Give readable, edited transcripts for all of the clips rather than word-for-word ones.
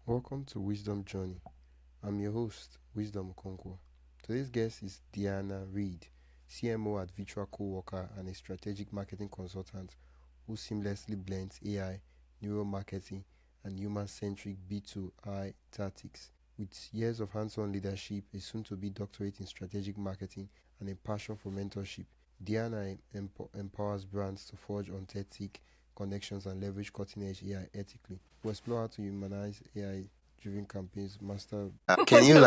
Welcome to Wisdom Journey. I'm your host, Wisdom Okonkwo. Today's guest is Deanna Read, CMO at Virtual Coworker and a strategic marketing consultant who seamlessly blends AI, neuromarketing, and human-centric B2I tactics. With years of hands-on leadership, a soon-to-be doctorate in strategic marketing, and a passion for mentorship, Deanna empowers brands to forge authentic connections and leverage cutting-edge AI ethically. We'll explore how to humanize AI-driven campaigns, master. Can you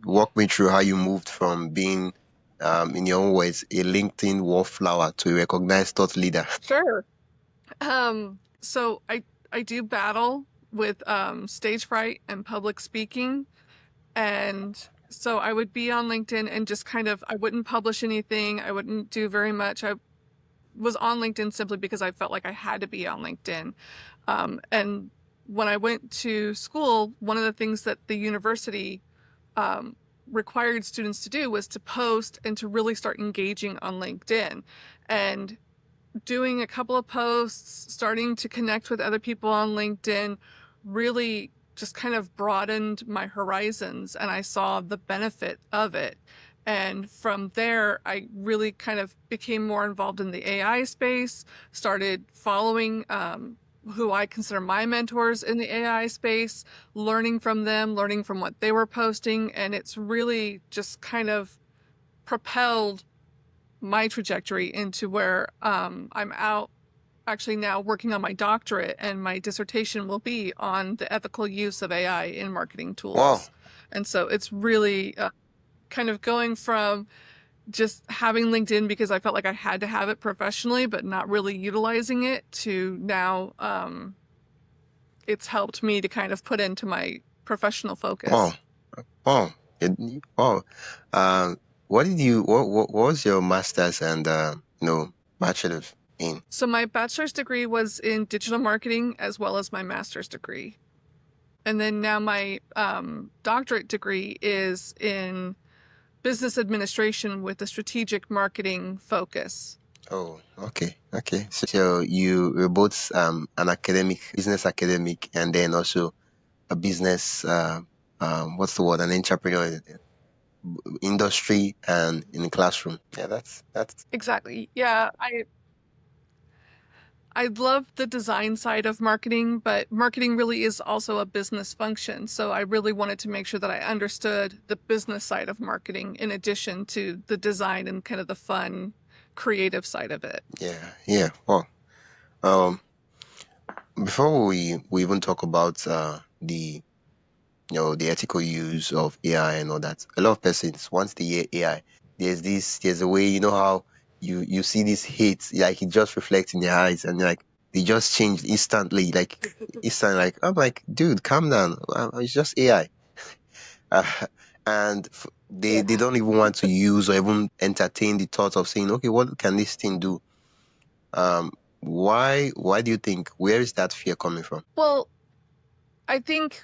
walk me through how you moved from being, in your own words, a LinkedIn wallflower to a recognized thought leader? Sure. So I do battle with stage fright and public speaking, and so I would be on LinkedIn and just kind of I wouldn't publish anything. I wouldn't do very much. I was on LinkedIn simply because I felt like I had to be on LinkedIn. And when I went to school, one of the things that the university um, required students to do was to post and to really start engaging on LinkedIn. And doing a couple of posts, starting to connect with other people on LinkedIn really just kind of broadened my horizons and I saw the benefit of it. And from there, I really kind of became more involved in the AI space, started following who I consider my mentors in the AI space, learning from them, learning from what they were posting. And it's really just kind of propelled my trajectory into where I'm out actually now working on my doctorate, and my dissertation will be on the ethical use of AI in marketing Wow. tools. And so it's really kind of going from just having LinkedIn because I felt like I had to have it professionally, but not really utilizing it, to now it's helped me to kind of put into my professional Wow. focus. Wow. Wow. What did you, what was your master's and, bachelor's in? So my bachelor's degree was in digital marketing as well as my master's degree. And then now my doctorate degree is in business administration with a strategic marketing focus. Oh, okay. Okay. So you were both an academic, business academic, and then also a business, what's the word, an entrepreneur in industry and in the classroom. Yeah, that's Exactly. Yeah, I love the design side of marketing, but marketing really is also a business function. So I really wanted to make sure that I understood the business side of marketing in addition to the design and kind of the fun, creative side of it. yeah, yeah. Well, um, before we even talk about the the ethical use of AI and all that, a lot of persons once they hear AI, there's a way, how you see this hate, like it just reflects in their eyes, and like they just change instantly, like I'm like, dude, calm down, it's just AI. uh, and they Yeah. don't even want to use or even entertain the thought of saying, okay, what can this thing do? um why do you think, where is that fear coming from? Well, I think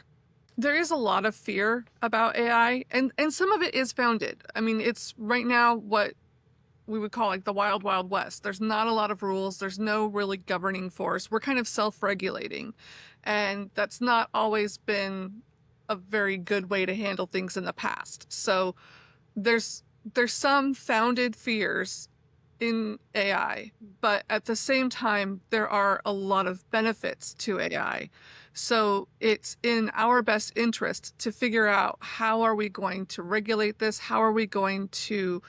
there is a lot of fear about AI, and some of it is founded. I mean, it's right now what we would call like the wild wild west. There's not a lot of rules, there's no really governing force. We're kind of self-regulating, and that's not always been a very good way to handle things in the past. So there's there's some founded fears in AI, but at the same time, there are a lot of benefits to AI. So it's in our best interest to figure out how are we going to regulate this? How are we going to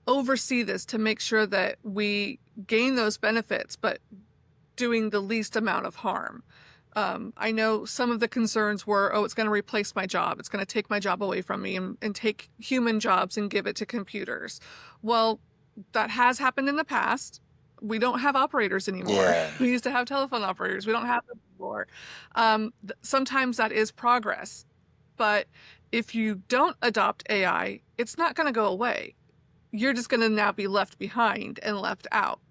oversee this to make sure that we gain those benefits, but doing the least amount of harm? I know some of the concerns were, oh, it's going to replace my job. It's going to take my job away from me and take human jobs and give it to computers. Well, that has happened in the past. We don't have operators anymore. Yeah. We used to have telephone operators. We don't have them anymore. Sometimes that is progress. But if you don't adopt AI, it's not going to go away. You're just going to now be left behind and left out.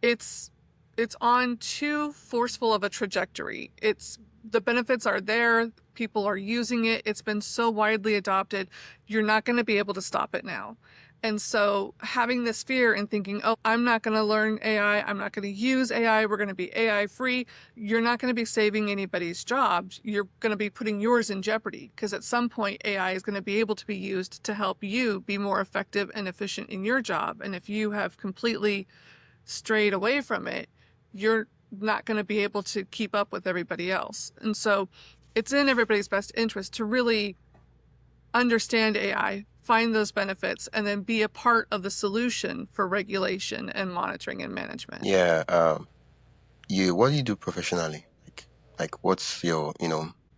It's it's on too forceful of a trajectory. It's the benefits are there, people are using it, it's been so widely adopted, you're not going to be able to stop it now. And so having this fear and thinking, oh, I'm not going to learn AI, I'm not going to use AI, we're going to be AI free, you're not going to be saving anybody's jobs. You're going to be putting yours in jeopardy because at some point AI is going to be able to be used to help you be more effective and efficient in your job. And if you have completely strayed away from it, you're not going to be able to keep up with everybody else. And so it's in everybody's best interest to really understand AI, find those benefits, and then be a part of the solution for regulation and monitoring and management. Yeah. What do you do professionally? What's your,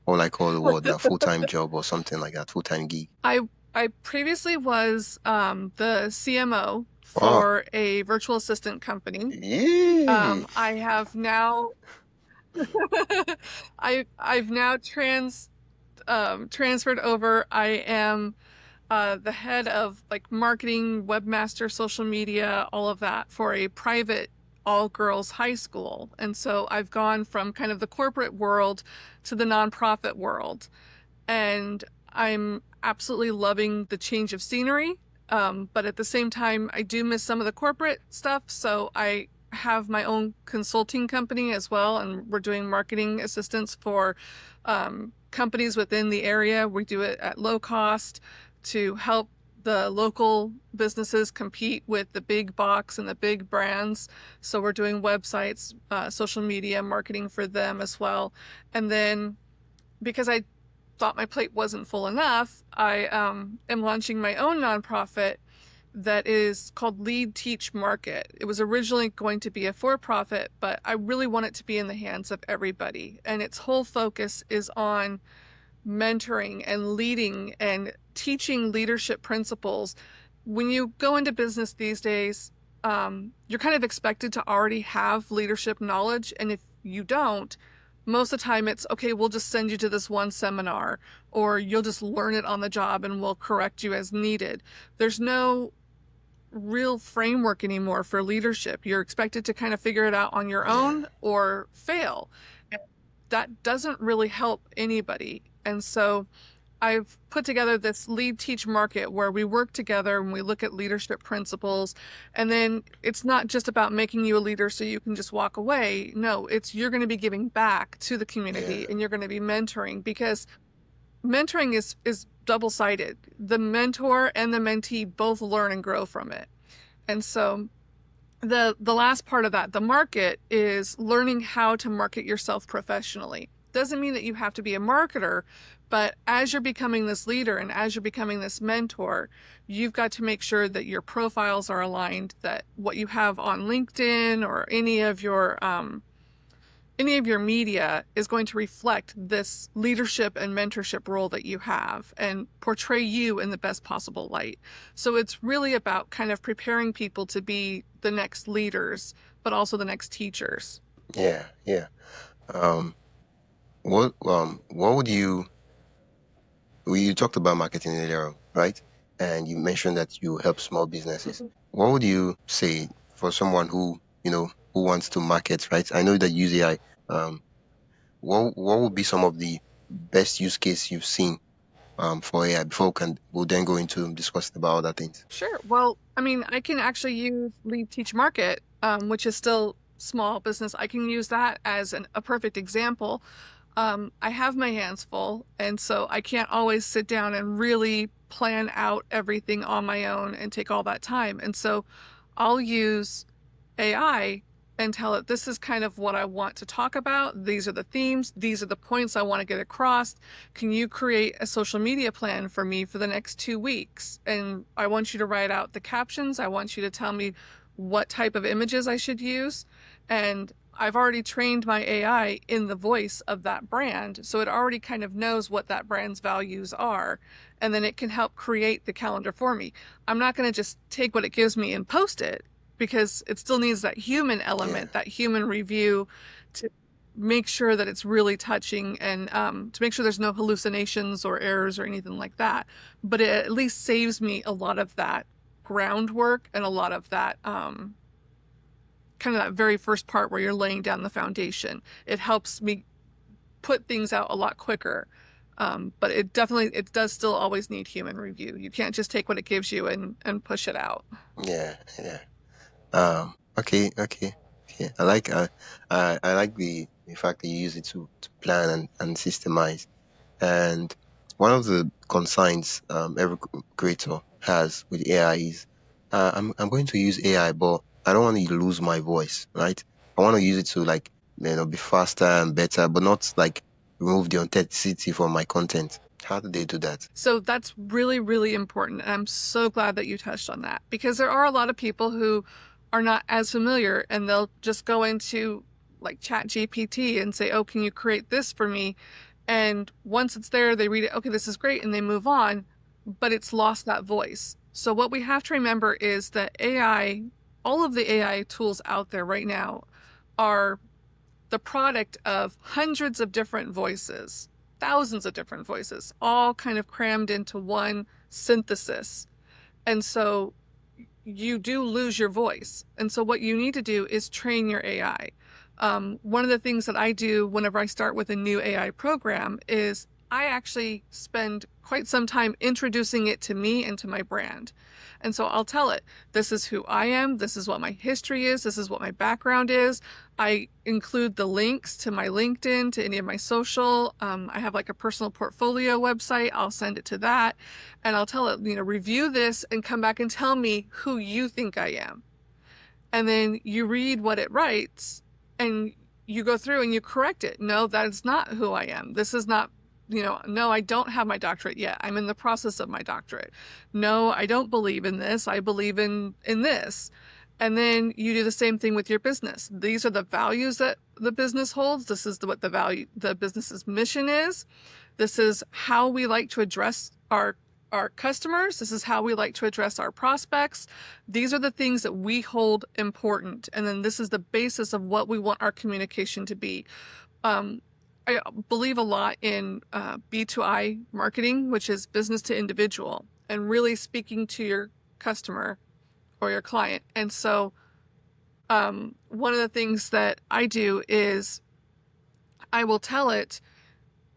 all I call the word now, full-time job or something like that, full-time gig? I I previously was the CMO Oh, for a virtual assistant company. yay. I have now I've now transferred over. I am the head of like marketing, webmaster, social media, all of that for a private all girls high school. And so I've gone from kind of the corporate world to the nonprofit world. And I'm absolutely loving the change of scenery. But at the same time, I do miss some of the corporate stuff. So I have my own consulting company as well. And we're doing marketing assistance for companies within the area. We do it at low cost to help the local businesses compete with the big box and the big brands. So we're doing websites, social media marketing for them as well. And then because I thought my plate wasn't full enough, I am launching my own nonprofit that is called Lead Teach Market. It was originally going to be a for-profit, but I really want it to be in the hands of everybody. And its whole focus is on mentoring and leading and teaching leadership principles. When you go into business these days, you're kind of expected to already have leadership knowledge. And if you don't, most of the time it's okay, we'll just send you to this one seminar, or you'll just learn it on the job and we'll correct you as needed. There's no real framework anymore for leadership. You're expected to kind of figure it out on your Yeah. own or fail. That doesn't really help anybody. And so I've put together this lead teach market where we work together and we look at leadership principles. And then it's not just about making you a leader so you can just walk away. No, it's you're going to be giving back to the Yeah. community and you're going to be mentoring, because mentoring is double-sided. The mentor and the mentee both learn and grow from it. And so the last part of that, the market, is learning how to market yourself professionally. Doesn't mean that you have to be a marketer, but as you're becoming this leader and as you're becoming this mentor, you've got to make sure that your profiles are aligned, that what you have on LinkedIn or any of your media is going to reflect this leadership and mentorship role that you have and portray you in the best possible light. So it's really about kind of preparing people to be the next leaders, but also the next teachers. Yeah. Yeah. Um, what would you talked about marketing earlier, on, right? And you mentioned that you help small businesses. What would you say for someone who wants to market, right? I know that you use AI. Um, what would be some of the best use case you've seen for AI before we'll then go into discussing about other things. Sure. Well, I mean, I can actually use Lead Teach Market, which is still small business. I can use that as a perfect example. I have my hands full, and so I can't always sit down and really plan out everything on my own and take all that time. And so I'll use AI and tell it, this is kind of what I want to talk about. These are the themes. These are the points I want to get across. Can you create a social media plan for me for the next 2 weeks? And I want you to write out the captions. I want you to tell me what type of images I should use. And I've already trained my AI in the voice of that brand. So it already kind of knows what that brand's values are. And then it can help create the calendar for me. I'm not going to just take what it gives me and post it, because it still needs that human Yeah, element, that human review to make sure that it's really touching and to make sure there's no hallucinations or errors or anything like that. But it at least saves me a lot of that groundwork and a lot of that kind of that very first part where you're laying down the foundation. It helps me put things out a lot quicker But it does still always need human review. You can't just take what it gives you and push it out. Yeah, yeah. Okay, okay, okay. I like the fact that you use it to plan and systemize. And one of the concerns every creator has with AI is I'm going to use AI, but I don't want to lose my voice, right? I want to use it to like be faster and better, but not like remove the authenticity from my content. How do they do that? So that's really, really important. And I'm so glad that you touched on that because there are a lot of people who are not as familiar and they'll just go into like Chat GPT and say, oh, can you create this for me? And once it's there, they read it, okay, this is great, and they move on, but it's lost that voice. So what we have to remember is that AI, all of the AI tools out there right now are the product of hundreds of different voices, thousands of different voices, all kind of crammed into one synthesis. And so you do lose your voice. And so what you need to do is train your AI. One of the things that I do whenever I start with a new AI program is I actually spend quite some time introducing it to me and to my brand. And so I'll tell it, this is who I am, this is what my history is, this is what my background is. I include the links to my LinkedIn, to any of my social. I have like a personal portfolio website. I'll send it to that. And I'll tell it, review this and come back and tell me who you think I am. And then you read what it writes and you go through and you correct it. No, that is not who I am. This is not, no, I don't have my doctorate yet. I'm in the process of my doctorate. No, I don't believe in this. I believe in this. And then you do the same thing with your business. These are the values that the business holds. This is what the business's mission is. This is how we like to address our customers. This is how we like to address our prospects. These are the things that we hold important. And then this is the basis of what we want our communication to be. I believe a lot in B2I marketing, which is business to individual, and really speaking to your customer or your client. And so one of the things that I do is I will tell it,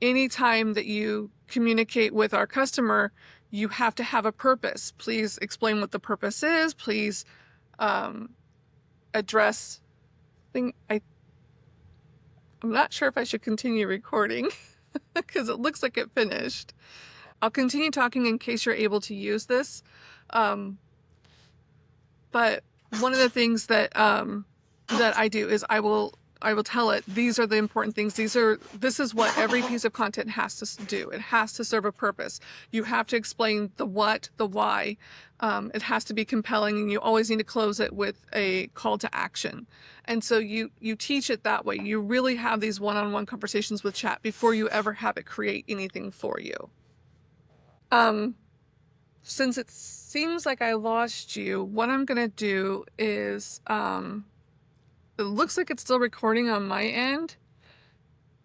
anytime that you communicate with our customer, you have to have a purpose. Please explain what the purpose is. Please address thing. I'm not sure if I should continue recording because it looks like it finished. I'll continue talking in case you're able to use this. But one of the things that that I do is I will tell it, these are the important things. This is what every piece of content has to do. It has to serve a purpose. You have to explain the what, the why. It has to be compelling, and you always need to close it with a call to action. And so you teach it that way. You really have these one-on-one conversations with chat before you ever have it create anything for you. Since it seems like I lost you, what I'm gonna do is it looks like it's still recording on my end.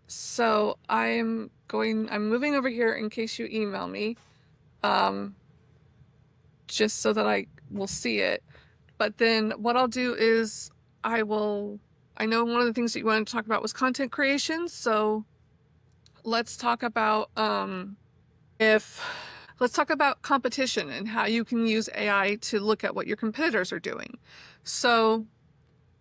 So I'm moving over here in case you email me, just so that I will see it. But then what I'll do is I know one of the things that you wanted to talk about was content creation. So let's talk about let's talk about competition and how you can use AI to look at what your competitors are doing. So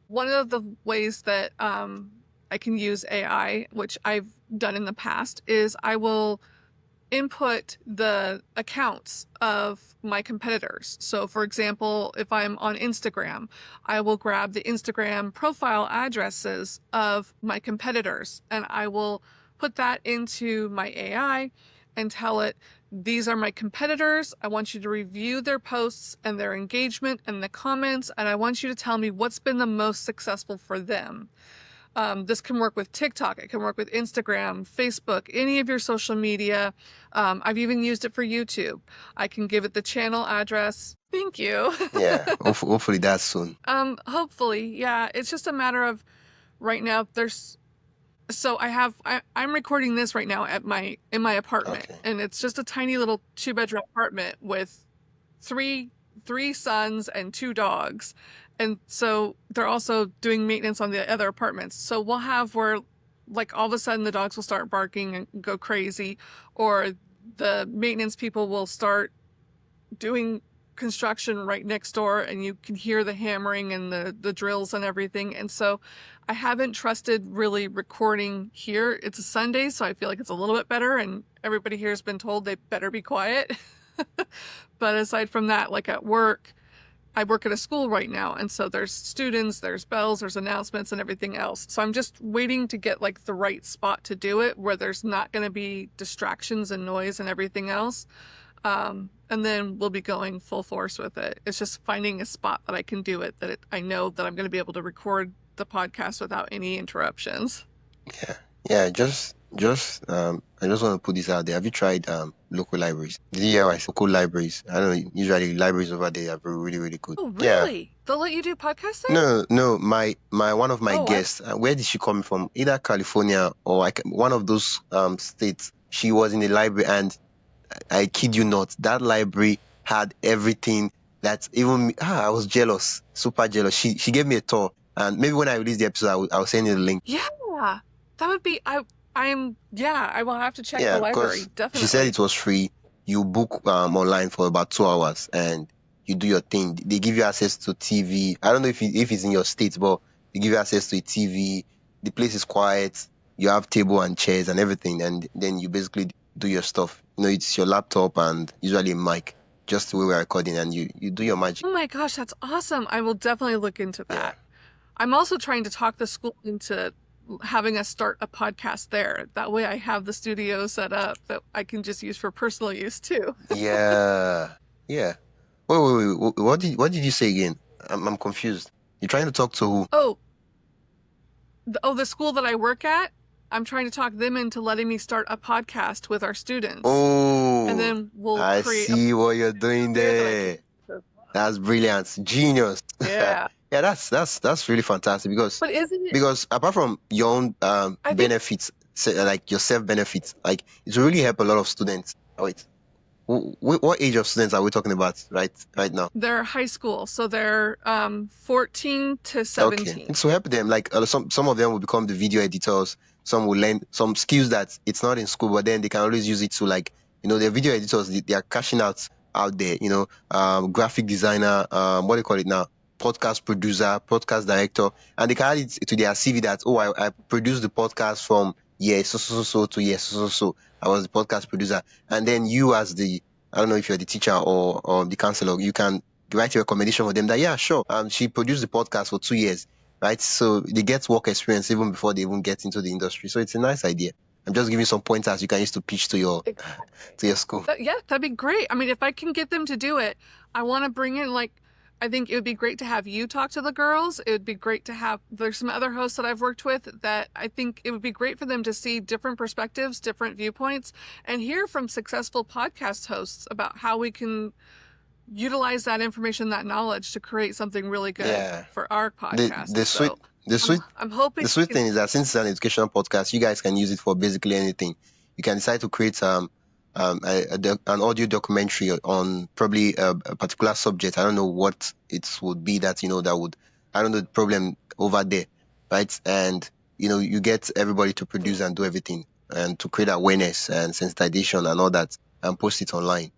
one of the ways that I can use AI, which I've done in the past, is I will input the accounts of my competitors. So for example, if I'm on Instagram, I will grab the Instagram profile addresses of my competitors and I will put that into my AI and tell it, these are my competitors. I want you to review their posts and their engagement and the comments, and I want you to tell me what's been the most successful for them. This can work with TikTok, it can work with Instagram, Facebook, any of your social media. I've even used it for YouTube. I can give it the channel address. Thank you. Yeah, hopefully that's soon. Hopefully, yeah. It's just a matter of right now I'm recording this right now in my apartment, Okay. and it's just a tiny little 2-bedroom apartment with three sons and 2 dogs. And so they're also doing maintenance on the other apartments. So we'll have where like all of a sudden the dogs will start barking and go crazy, or the maintenance people will start doing construction right next door and you can hear the hammering and the drills and everything. And so I haven't trusted really recording here. It's a Sunday, so I feel like it's a little bit better, and everybody here has been told they better be quiet. But aside from that, like at work, I work at a school right now, and so there's students, there's bells, there's announcements and everything else. So I'm just waiting to get like the right spot to do it where there's not going to be distractions and noise and everything else. And then we'll be going full force with it. It's just finding a spot that I can do it, that I know that I'm going to be able to record the podcast without any interruptions. Yeah. I just want to put this out there. Have you tried local libraries? Did you hear I said local libraries? I don't know. Usually libraries over there are really, really good. Oh, Yeah. really? They'll let you do podcasts there? No. My one of my Oh, guests. Where did she come from? Either California or one of those states. She was in the library, and I kid you not, that library had everything that even me, I was jealous, super jealous. She gave me a tour, and maybe when I release the episode, I'll send you the link. Yeah, that would be. I will have to check Yeah, the library. because Definitely. she said it was free. You book online for about 2 hours, and you do your thing. They give you access to TV. I don't know if it's in your state, but they give you access to a TV. The place is quiet. You have table and chairs and everything, and then you basically do your stuff. It's your laptop and usually a mic, just the way we're recording, and you do your magic. Oh my gosh, that's awesome. I will definitely look into that. Yeah. I'm also trying to talk the school into having us start a podcast there. That way I have the studio set up that I can just use for personal use too. Yeah. Wait. What did you say again? I'm confused. You're trying to talk to who? The school that I work at, I'm trying to talk them into letting me start a podcast with our students. Oh, and then we'll I create see what you're doing there. That's brilliant. Genius. Yeah. Yeah, that's really fantastic But isn't it? because apart from your own benefits, like your self benefits, like it will really help a lot of students. Oh, wait, what age of students are we talking about right now? They're high school, so they're 14 to 17. Okay, and so help them. Like some of them will become the video editors. Some will learn some skills that it's not in school, but then they can always use it to, like, they're video editors. They are cashing out there. Graphic designer. What do you call it now? Podcast producer, podcast director, and they can add it to their CV that, I produced the podcast from year so to year so. I was the podcast producer, and then you, as the, I don't know if you're the teacher or the counselor, you can write a recommendation for them that, yeah, sure, she produced the podcast for 2 years, right? So they get work experience even before they even get into the industry. So it's a nice idea. I'm just giving some pointers you can use to pitch to your school. Yeah, that'd be great. I mean, if I can get them to do it, I want to bring in, like, I think it would be great to have you talk to the girls. It would be great to have, there's some other hosts that I've worked with that I think it would be great for them to see different perspectives, different viewpoints, and hear from successful podcast hosts about how we can utilize that information, that knowledge to create something really good for our podcast. I'm hoping the sweet thing is that since it's an educational podcast, you guys can use it for basically anything. You can decide to create an audio documentary on probably a particular subject. I don't know what it would be that I don't know the problem over there, right? And you get everybody to produce and do everything and to create awareness and sensitization and all that and post it online.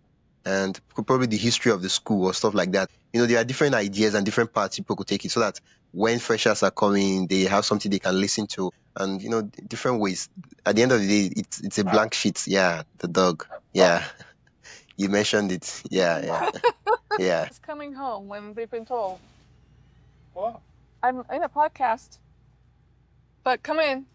And probably the history of the school or stuff like that. There are different ideas and different parts people could take it, so that when freshers are coming, they have something they can listen to, and different ways. At the end of the day, it's a blank sheet. Yeah, the dog. Yeah, you mentioned it. Yeah. It's coming home when they've been told. What? I'm in a podcast, but come in.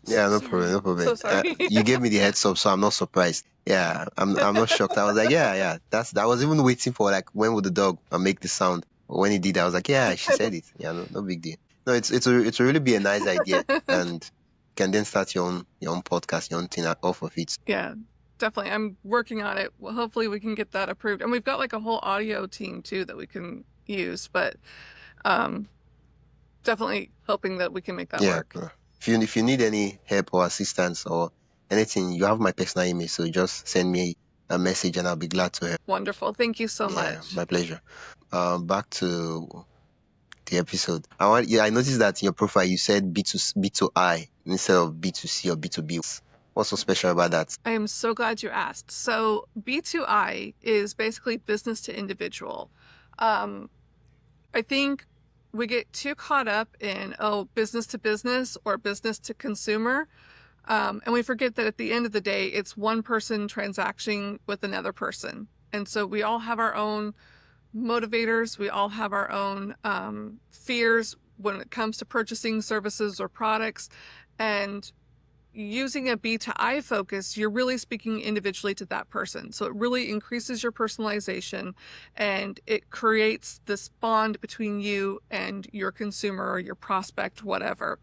Yeah, no problem. So sorry. You gave me the heads up, so I'm not surprised. Yeah, I'm not shocked. I was like, yeah. I was even waiting for, like, when would the dog make the sound. But when he did, I was like, yeah, she said it. Yeah, no big deal. No, it's really be a nice idea, and you can then start your own podcast, your own thing off of it. Yeah, definitely. I'm working on it. Well, hopefully we can get that approved, and we've got like a whole audio team too that we can use. But definitely hoping that we can make that work. If you need any help or assistance or anything, you have my personal email, so just send me a message and I'll be glad to help. Wonderful. Thank you so much. My pleasure. Back to the episode. I noticed that in your profile you said B2I instead of B2C or B2B. What's so special about that? I am so glad you asked. So B2I is basically business to individual. I think we get too caught up in, business to business or business to consumer. And we forget that at the end of the day, it's one person transacting with another person. And so we all have our own motivators. We all have our own fears when it comes to purchasing services or products. And using a B2I focus, you're really speaking individually to that person. So it really increases your personalization and it creates this bond between you and your consumer or your prospect, whatever.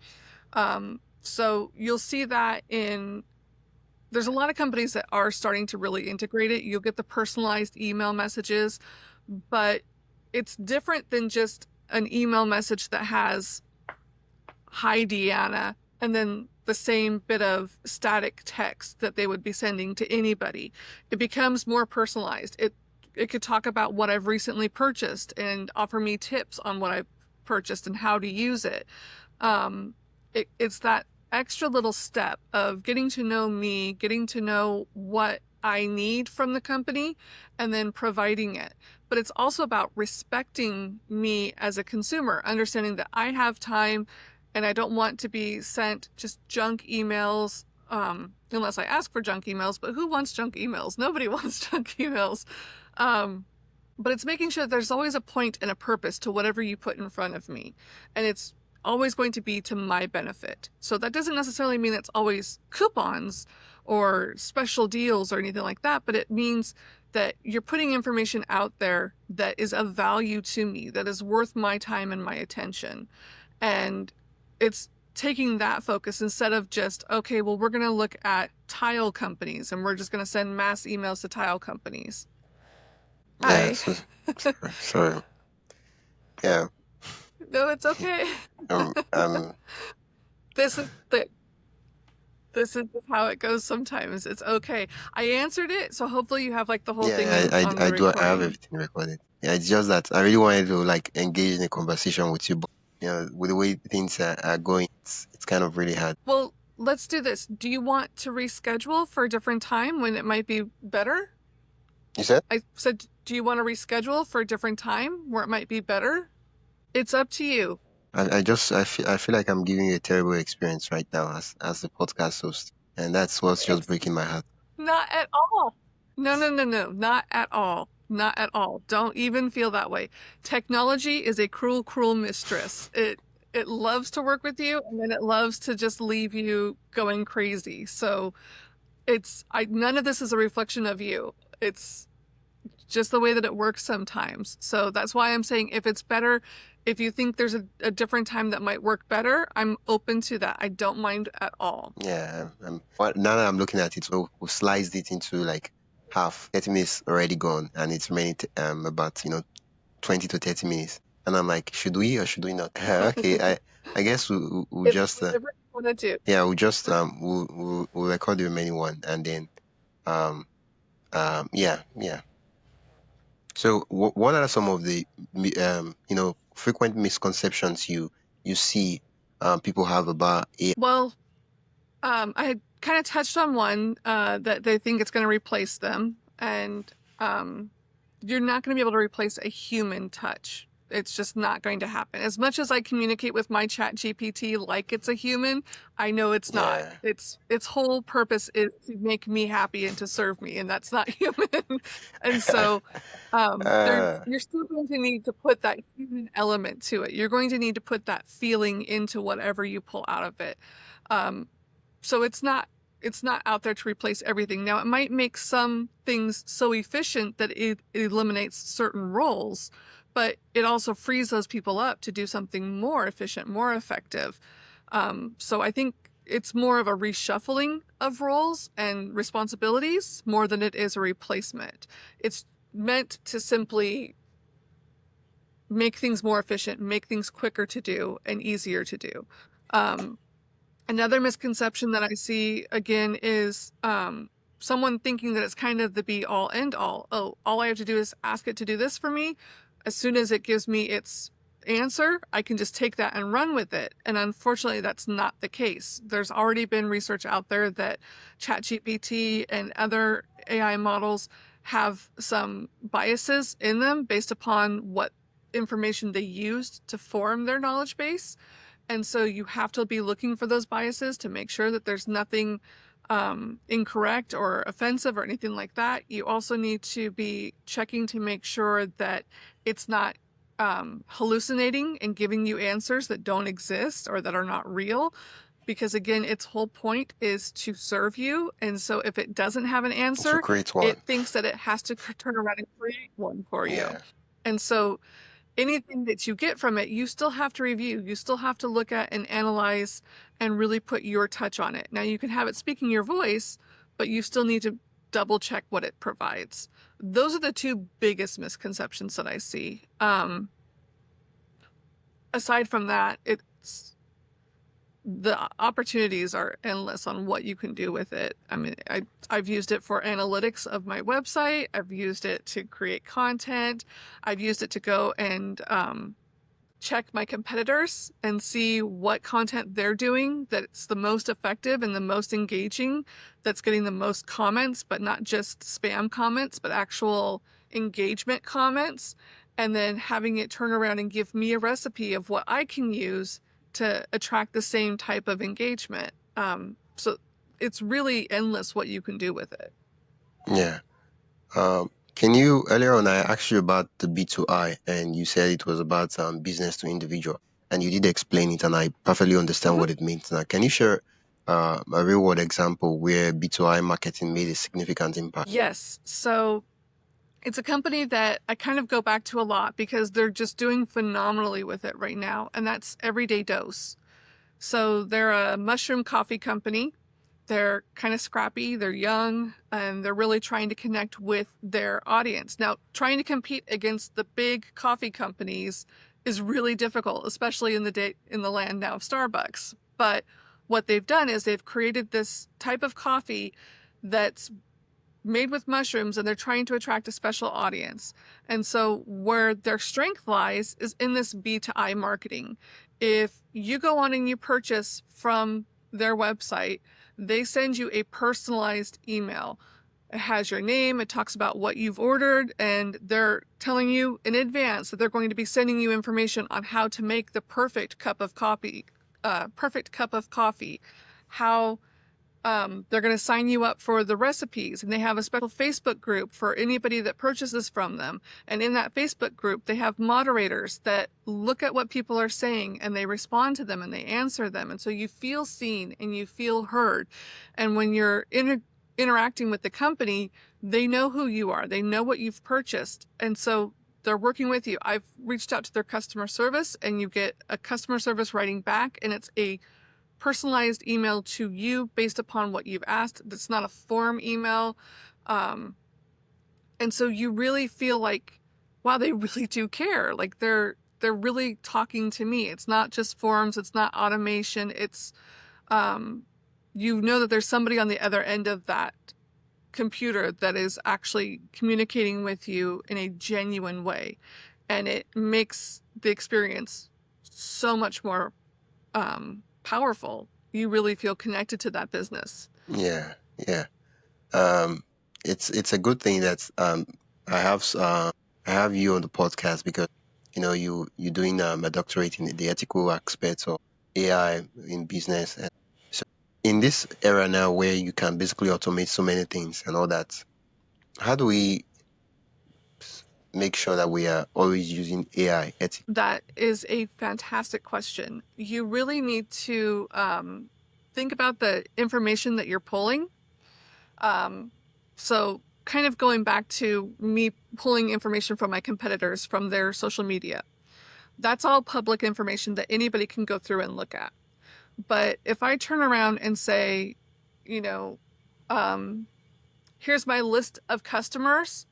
So you'll see that there's a lot of companies that are starting to really integrate it. You'll get the personalized email messages, but it's different than just an email message that has, "Hi, Deanna," and then the same bit of static text that they would be sending to anybody. It becomes more personalized. It could talk about what I've recently purchased and offer me tips on what I've purchased and how to use it. It's that extra little step of getting to know me, getting to know what I need from the company, and then providing it. But it's also about respecting me as a consumer, understanding that I have time and I don't want to be sent just junk emails, unless I ask for junk emails. But who wants junk emails? Nobody wants junk emails. But it's making sure that there's always a point and a purpose to whatever you put in front of me. And it's always going to be to my benefit. So that doesn't necessarily mean it's always coupons or special deals or anything like that, but it means that you're putting information out there that is of value to me, that is worth my time and my attention. And it's taking that focus instead of just, okay, well, we're going to look at tile companies and we're just going to send mass emails to tile companies. Yeah, Hi. sorry. Yeah. No, it's okay. Um, This is how it goes sometimes. It's okay. I answered it, so hopefully you have like the whole thing yeah, on the I do. I have recording. everything recorded. Yeah, it's just that I really wanted to like engage in a conversation with you, but with the way things are going, it's kind of really hard. Well, let's do this. Do you want to reschedule for a different time when it might be better? You said? I said, do you want to reschedule for a different time where it might be better? It's up to you. I feel like I'm giving you a terrible experience right now as the podcast host, and that's what's just It's breaking my heart. not at all. No, not at all. Not at all. Don't even feel that way. Technology is a cruel, cruel mistress. It loves to work with you and then it loves to just leave you going crazy. So none of this is a reflection of you. It's just the way that it works sometimes. So that's why I'm saying if it's better, if you think there's a different time that might work better, I'm open to that. I don't mind at all. Yeah, now that I'm looking at it, we sliced it into like half. 30 minutes already gone, and it's remaining about 20 to 30 minutes. And I'm like, should we or should we not? Okay, I guess we'll It's just whatever you want to do. yeah, we'll record the remaining one, and then yeah. So what are some of the frequent misconceptions you see people have about AI? Well, I had kind of touched on one that they think it's going to replace them, and you're not going to be able to replace a human touch. It's just not going to happen. As much as I communicate with my chat GPT like it's a human, I know it's not. Yeah. Its whole purpose is to make me happy and to serve me, and that's not human. And so you're still going to need to put that human element to it. You're going to need to put that feeling into whatever you pull out of it. So it's not out there to replace everything. Now, it might make some things so efficient that it eliminates certain roles, but it also frees those people up to do something more efficient, more effective. So I think it's more of a reshuffling of roles and responsibilities more than it is a replacement. It's meant to simply make things more efficient, make things quicker to do and easier to do. Another misconception that I see again is someone thinking that it's kind of the be all end all. Oh, all I have to do is ask it to do this for me. As soon as it gives me its answer, I can just take that and run with it. And unfortunately, that's not the case. There's already been research out there that ChatGPT and other AI models have some biases in them based upon what information they used to form their knowledge base. And so you have to be looking for those biases to make sure that there's nothing incorrect or offensive or anything like that. You also need to be checking to make sure that it's not hallucinating and giving you answers that don't exist or that are not real. Because again, its whole point is to serve you. And so if it doesn't have an To answer, create one. it thinks that it has to turn around and create one for you. Yeah. And so anything that you get from it, you still have to review. You still have to look at and analyze and really put your touch on it. Now, you can have it speaking your voice, but you still need to double check what it provides. Those are the two biggest misconceptions that I see. Aside from that, the opportunities are endless on what you can do with it. I mean, I've used it for analytics of my website. I've used it to create content. I've used it to go and check my competitors and see what content they're doing that's the most effective and the most engaging, that's getting the most comments, but not just spam comments, but actual engagement comments, and then having it turn around and give me a recipe of what I can use to attract the same type of engagement. So it's really endless what you can do with it. Yeah. Can you, earlier on, I asked you about the B2I, and you said it was about business to individual, and you did explain it, and I perfectly understand what it means now. Can you share a real world example where B2I marketing made a significant impact? Yes. So it's a company that I kind of go back to a lot because they're just doing phenomenally with it right now, and that's Everyday Dose. So they're a mushroom coffee company. They're kind of scrappy, they're young, and they're really trying to connect with their audience. Now, trying to compete against the big coffee companies is really difficult, especially in the land now of Starbucks. But what they've done is they've created this type of coffee that's made with mushrooms, and they're trying to attract a special audience. And so where their strength lies is in this B2I marketing. If you go on and you purchase from their website, they send you a personalized email. It has your name, it talks about what you've ordered, and they're telling you in advance that they're going to be sending you information on how to make the perfect cup of coffee, how they're going to sign you up for the recipes, and they have a special Facebook group for anybody that purchases from them. And in that Facebook group, they have moderators that look at what people are saying and they respond to them and they answer them. And so you feel seen and you feel heard. And when you're interacting with the company, they know who you are, they know what you've purchased. And so they're working with you. I've reached out to their customer service, and you get a customer service writing back, and it's a personalized email to you based upon what you've asked. It's not a form email. And so you really feel like, wow, they really do care. Like they're really talking to me. It's not just forms. It's not automation. It's, you know that there's somebody on the other end of that computer that is actually communicating with you in a genuine way. And it makes the experience so much more powerful. You really feel connected to that business. Yeah, yeah. It's a good thing that I have you on the podcast, because you're doing a doctorate in the ethical aspects of AI in business, and so in this era now where you can basically automate so many things and all that, how do we make sure that we are always using AI ethically? That is a fantastic question. You really need to think about the information that you're pulling. So kind of going back to me pulling information from my competitors from their social media. That's all public information that anybody can go through and look at. But if I turn around and say, you know, here's my list of customers,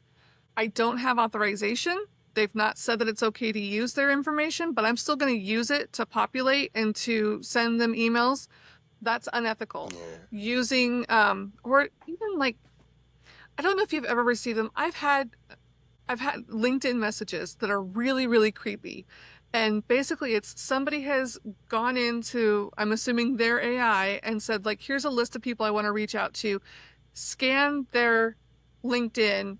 I don't have authorization. They've not said that it's okay to use their information, but I'm still going to use it to populate and to send them emails. That's unethical. Yeah. Using, or even like, I don't know if you've ever received them. I've had LinkedIn messages that are really, really creepy. And basically it's somebody has gone into, I'm assuming their AI, and said, like, here's a list of people I want to reach out to. Scan their LinkedIn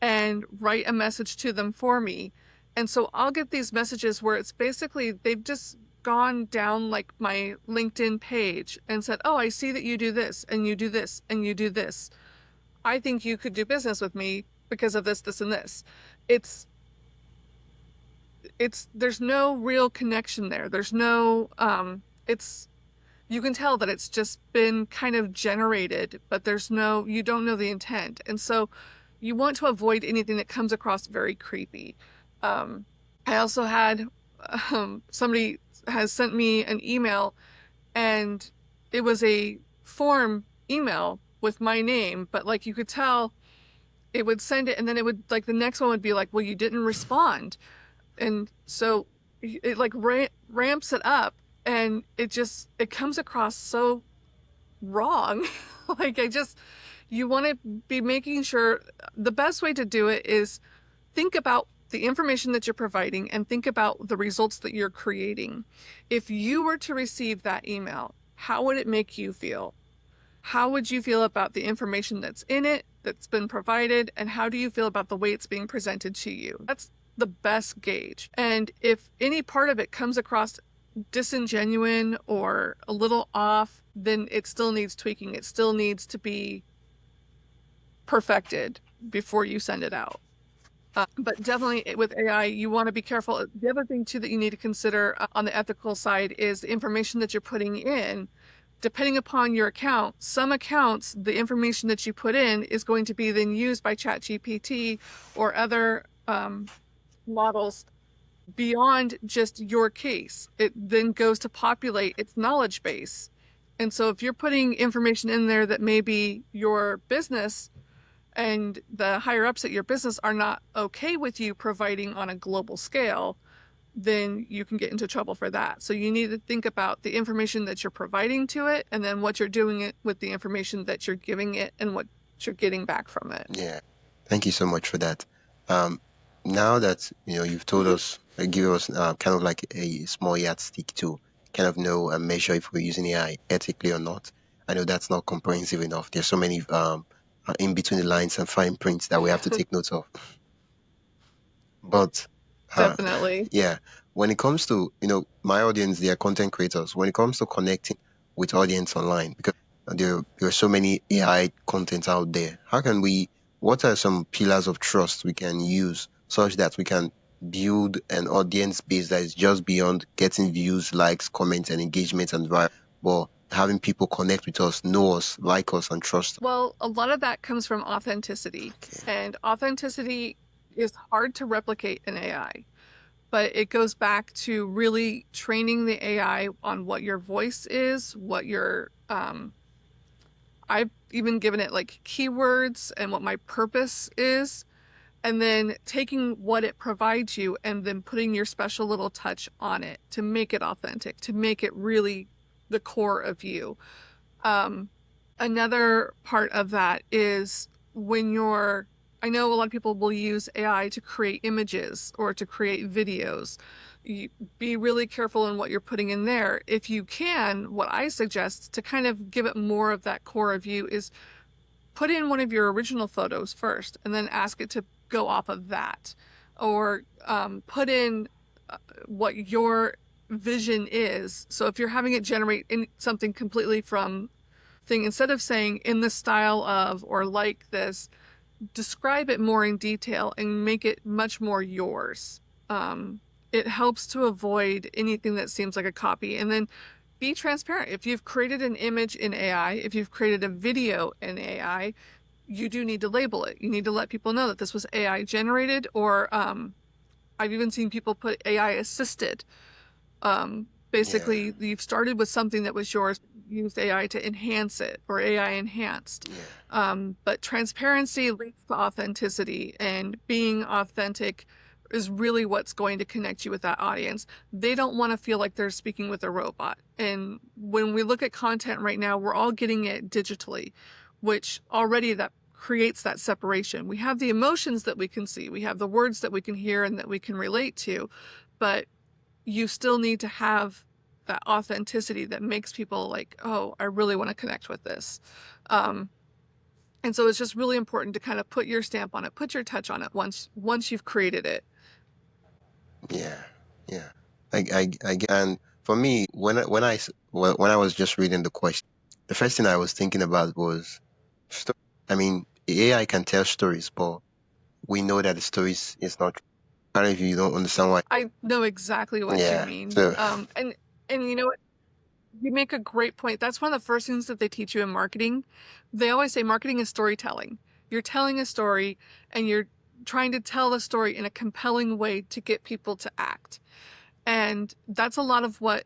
and write a message to them for me. And so I'll get these messages where it's basically they've just gone down like my LinkedIn page and said, oh, I see that you do this and you do this and you do this. I think you could do business with me because of this, this, and this. It's there's no real connection there. There's no it's you can tell that it's just been kind of generated, but you don't know the intent. And so you want to avoid anything that comes across very creepy. I also had somebody has sent me an email, and it was a form email with my name, but like you could tell it would send it, and then it would, like, the next one would be like, well, you didn't respond. And so it like ramps it up, and it comes across so wrong. Like, you want to be making sure the best way to do it is think about the information that you're providing and think about the results that you're creating. If you were to receive that email, how would it make you feel? How would you feel about the information that's in it, that's been provided, and how do you feel about the way it's being presented to you? That's the best gauge. And if any part of it comes across disingenuine or a little off, then it still needs tweaking. It still needs to be perfected before you send it out. But definitely with AI, you want to be careful. The other thing too that you need to consider on the ethical side is the information that you're putting in. Depending upon your account, some accounts, the information that you put in is going to be then used by ChatGPT or other models beyond just your case. It then goes to populate its knowledge base. And so if you're putting information in there that maybe your business and the higher ups at your business are not okay with you providing on a global scale, then you can get into trouble for that. So you need to think about the information that you're providing to it, and then what you're doing it with the information that you're giving it and what you're getting back from it. Yeah. Thank you so much for that. Now that you've told us, give us kind of like a small yardstick to kind of know and measure if we're using AI ethically or not. I know that's not comprehensive enough. There's so many in between the lines and fine prints that we have to take notes of. But Definitely. yeah, when it comes to my audience, they are content creators. When it comes to connecting with audience online, because there are so many AI content out there, what are some pillars of trust we can use such that we can build an audience base that is just beyond getting views, likes, comments, and engagement and vibe, but having people connect with us, know us, like us, and trust us? Well, a lot of that comes from authenticity. Okay. And authenticity is hard to replicate in AI. But it goes back to really training the AI on what your voice is, what your I've even given it like keywords and what my purpose is, and then taking what it provides you and then putting your special little touch on it to make it authentic, to make it really the core of you. Another part of that is I know a lot of people will use AI to create images or to create videos. You be really careful in what you're putting in there. If you can, what I suggest to kind of give it more of that core of you is put in one of your original photos first and then ask it to go off of that. Or put in what your vision is. So if you're having it generate something completely from thing, instead of saying in the style of or like this, describe it more in detail and make it much more yours. It helps to avoid anything that seems like a copy. And then be transparent. If you've created an image in AI, if you've created a video in AI, you do need to label it. You need to let people know that this was AI generated, or I've even seen people put AI assisted. Basically, you've started with something that was yours, used AI to enhance it, or AI enhanced. But transparency leads to authenticity, and being authentic is really what's going to connect you with that audience. They don't want to feel like they're speaking with a robot. And when we look at content right now, we're all getting it digitally, which already that creates that separation. We have the emotions that we can see, we have the words that we can hear and that we can relate to, but you still need to have that authenticity that makes people like, oh, I really want to connect with this. And so it's just really important to kind of put your stamp on it, put your touch on it once you've created it. Yeah, yeah. I get, and for me, when I was just reading the question, the first thing I was thinking about was story. I mean, AI can tell stories, but we know that the stories is not true. I don't know if you don't understand why. I know exactly what you Yeah. mean. So And you know what? You make a great point. That's one of the first things that they teach you in marketing. They always say marketing is storytelling. You're telling a story and you're trying to tell the story in a compelling way to get people to act. And that's a lot of what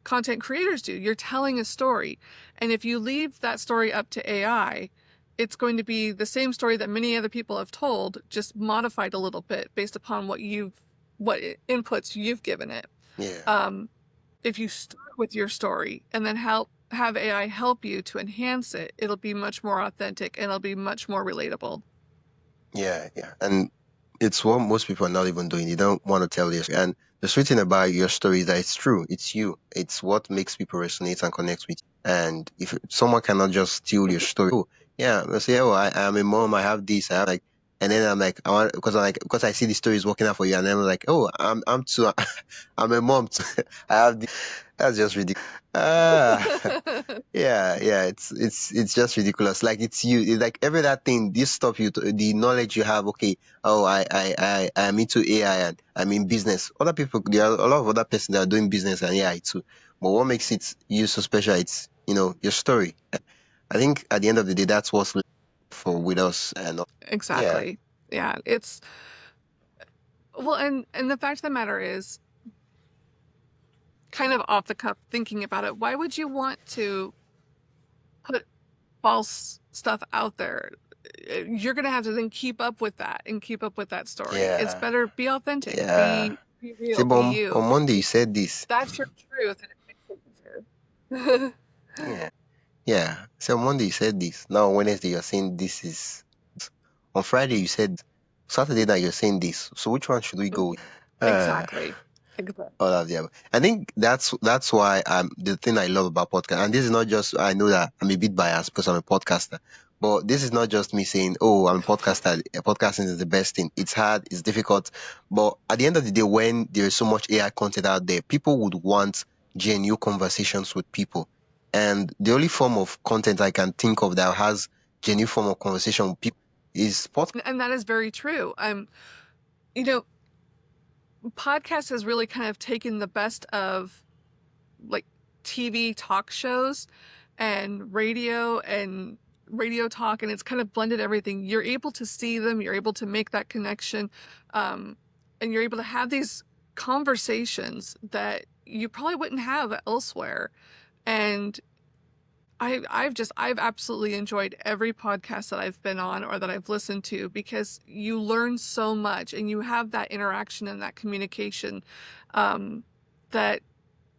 content creators do. You're telling a story. And if you leave that story up to AI, it's going to be the same story that many other people have told, just modified a little bit based upon what inputs you've given it. yeah, Um, if you start with your story and then have AI help you to enhance it, it'll be much more authentic and it'll be much more relatable. yeah. And it's what most people are not even doing. They don't want to tell their story. And the sweet thing about your story is that it's true. It's you. It's what makes people resonate and connect with you. And if someone cannot just steal your story, oh, yeah, they'll say, oh, I'm a mom, I have this, I have like, and then I'm like, because I see the story is working out for you. And then I'm like, oh, I'm too, I'm a mom too. I have this. That's just ridiculous. Ah. Yeah, it's just ridiculous. Like it's you, it's like every that thing, this stuff the knowledge you have. Okay, oh, I am into AI and I'm in business. Other people, there are a lot of other persons that are doing business and AI too. But what makes it you so special? It's your story. I think at the end of the day, that's what's left for with us. And yeah, Exactly. Yeah, it's well, and the fact of the matter is, kind of off the cuff thinking about it, why would you want to put false stuff out there? You're gonna have to then keep up with that and keep up with that story. It's yeah, better be authentic, yeah. be See, real, but be on you. Monday you said this. That's your truth and it makes it easier. Yeah. Yeah. So on Monday you said this. Now on Wednesday you're saying this is. On Friday you said. Saturday night you're saying this. So which one should we go with? Uh, Exactly. Exactly. all of the above. I think that's why the thing I love about podcast. And this is not just I know that I'm a bit biased because I'm a podcaster. But this is not just me saying, oh, I'm a podcaster. Podcasting is the best thing. It's hard, it's difficult. But at the end of the day, when there is so much AI content out there, people would want genuine conversations with people. And the only form of content I can think of that has genuine form of conversation with people is podcast. And that is very true. You know, podcast has really kind of taken the best of like TV talk shows and radio talk, and it's kind of blended everything. You're able to see them, you're able to make that connection, um, and you're able to have these conversations that you probably wouldn't have elsewhere. And I've absolutely enjoyed every podcast that I've been on or that I've listened to because you learn so much and you have that interaction and that communication, that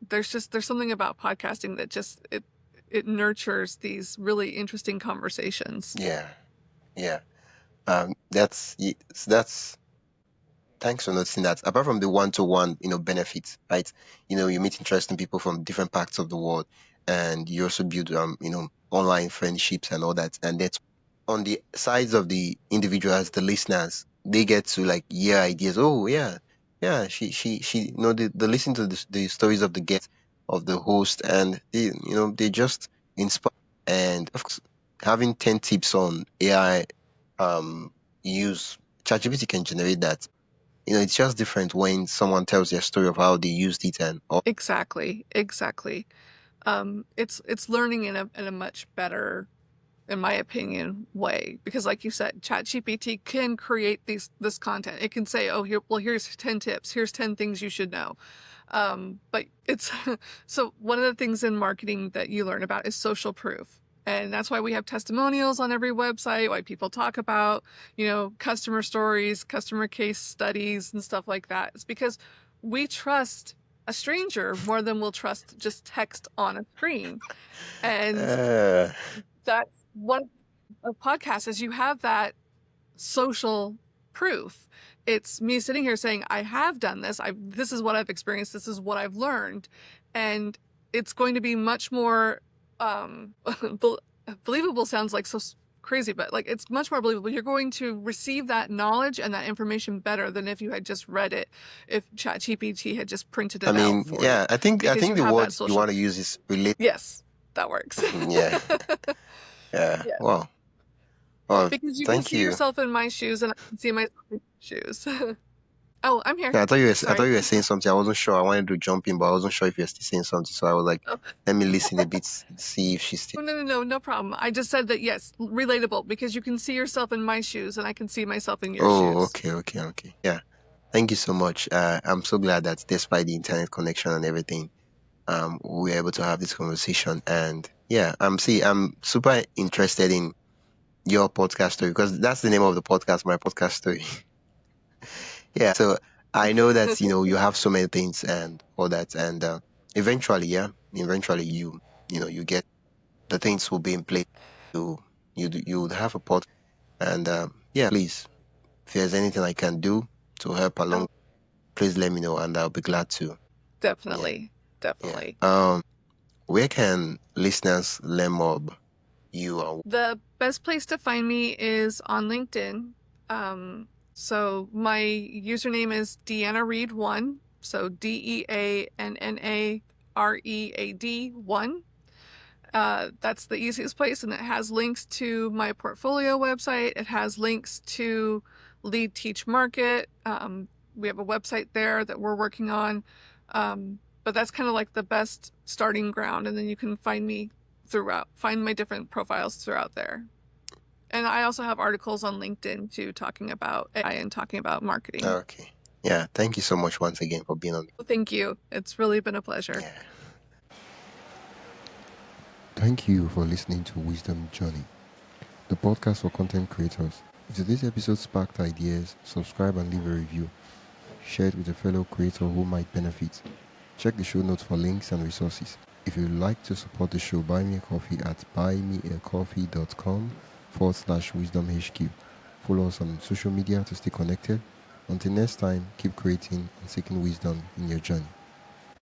there's something about podcasting that just it nurtures these really interesting conversations. Yeah, yeah. That's thanks for noticing that. Apart from the one-to-one, benefits, right? You meet interesting people from different parts of the world, and you also build, online friendships and all that. And that's on the sides of the individuals, the listeners, they get to like hear ideas. Oh, yeah, yeah. She. They listen to the stories of the guest, of the host, and they just inspire. And of course, having 10 tips on AI, use ChatGPT can generate that. It's just different when someone tells their story of how they used it and all. Exactly. It's learning in a much better, in my opinion, way, because like you said, ChatGPT can create this content. It can say, oh, here's 10 tips, here's 10 things you should know. But it's so one of the things in marketing that you learn about is social proof. And that's why we have testimonials on every website, why people talk about, customer stories, customer case studies, and stuff like that. It's because we trust a stranger more than we'll trust just text on a screen. And Uh, that's one of podcasts is you have that social. proof. It's me sitting here saying, I have done this. This is what I've experienced. This is what I've learned. And it's going to be much more believable. Sounds like so crazy, but like it's much more believable. You're going to receive that knowledge and that information better than if you had just read it, if ChatGPT had just printed I it out mean, for yeah, you. I think Because you the have word that you social. want to use is relate. Yes, that works. Yeah, yeah. Yes. Wow. Oh, Because you can thank see you. yourself in my shoes and I can see myself in your shoes. Oh, I'm here. Yeah, I thought Sorry. you were saying something. I wasn't sure. I wanted to jump in, but I wasn't sure if you're still saying something. So I was like, Oh, let me listen a bit, see if she's still. no problem. I just said that, yes, relatable, because you can see yourself in my shoes and I can see myself in your Oh, shoes. okay. Yeah. Thank you so much. I'm so glad that despite the internet connection and everything, we're able to have this conversation. And yeah, I'm super interested in your podcast story because that's the name of the podcast, my podcast story. Yeah. So I know that, you have so many things and all that. And eventually you get the things will be in place. You would have a pod. And yeah, please, if there's anything I can do to help along, Oh, please let me know and I'll be glad to. Yeah. definitely. Yeah. Definitely. Where can listeners learn more about you and The best place to find me is on LinkedIn. So my username is Deanna Read 1. So DEANNAREAD 1. That's the easiest place, and it has links to my portfolio website. It has links to Lead Teach Market. We have a website there that we're working on. But that's kind of like the best starting ground, and then you can find me find my different profiles throughout there. And I also have articles on LinkedIn too, talking about AI and talking about marketing. Okay. Yeah. Thank you so much once again for being on. Thank you. It's really been a pleasure. Yeah. Thank you for listening to Wisdom Journey, the podcast for content creators. If today's episode sparked ideas, subscribe and leave a review. Share it with a fellow creator who might benefit. Check the show notes for links and resources. If you'd like to support the show, buy me a coffee at buymeacoffee.com/wisdomhq. Follow us on social media to stay connected. Until next time, keep creating and seeking wisdom in your journey.